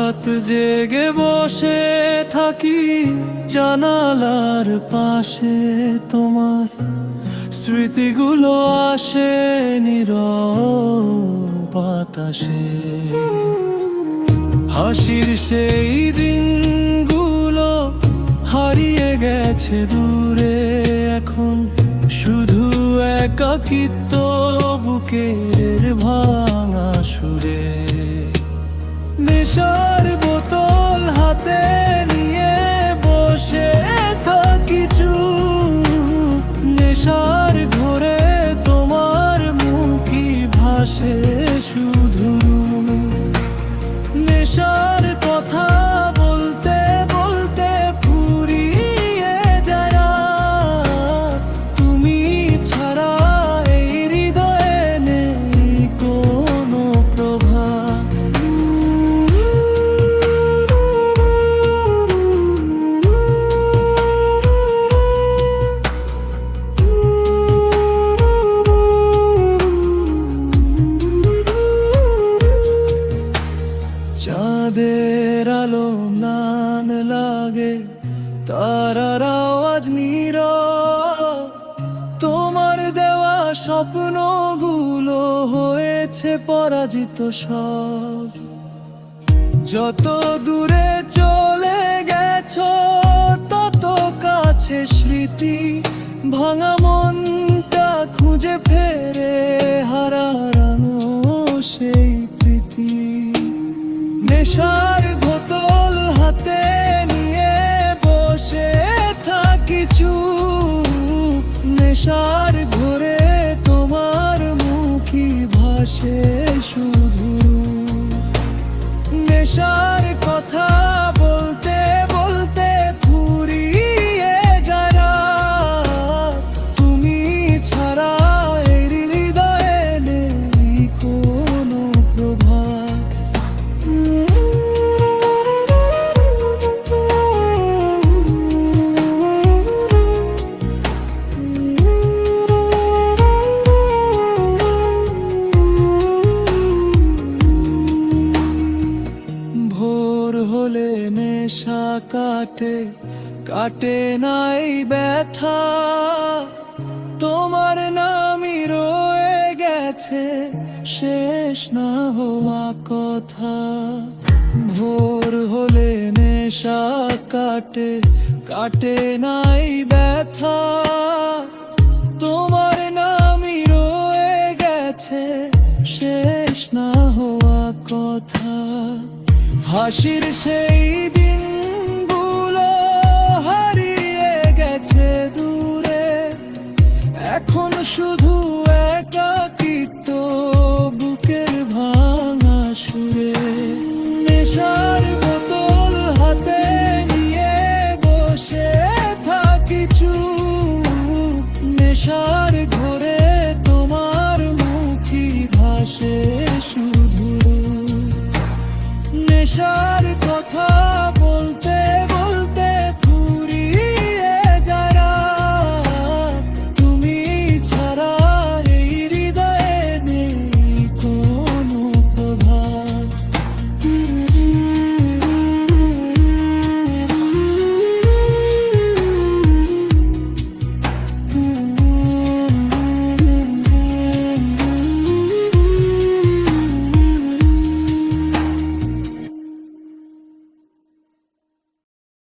রাত জেগে বসে থাকি জানালার পাশে, তোমার স্মৃতিগুলো আসে নীরব বাতাসে। হাসির সেই দিনগুলো হারিয়ে গেছে দূরে, এখন শুধু একাকিত্ব বুকের ভাঙা সুরে। নেশার বোতল হাতে নিয়ে বসে থাকি চুপ, নেশার ঘোরে তোমার মুখই ভাসে শুধু। নেশার কথা বলতে বলতে ফুরিয়ে যায় রাত, তুমি ছাড়া এই হৃদয়ে নেই কোনো প্রভাব। চাঁদের আলো ম্লান লাগে, তারারাও আজ নীরব, তোমার দেওয়া স্বপ্নগুলো হয়েছে পরাজিত সব। যত দূরে চলে গেছো তত কাছে স্মৃতি, ভাঙা মনটা খুঁজে ফেরে হারানো সেই প্রীতি। নেশার বোতল হাতে নিয়ে বসে থাকি চুপ, নেশার ঘোরে তোমার মুখই ভাসে শুধু। নেশার কথা বলতে বলতে ফুরিয়ে যায় রাত, তুমি ছাড়া এই হৃদয়ে নেই কোনো প্রভাব। ভোর হলে নেশা কাটে, কাটে নাই ব্যথা, তোমার নামই রয়ে গেছে শেষ না হওয়া কথা। ভোর হলে নেশা কাটে, কাটে নাই ব্যথা, তোমার নামই রয়ে গেছে শেষ না হওয়া কথা। হাসির সেই দিনগুলো হারিয়ে গেছে দূরে, এখন শুধু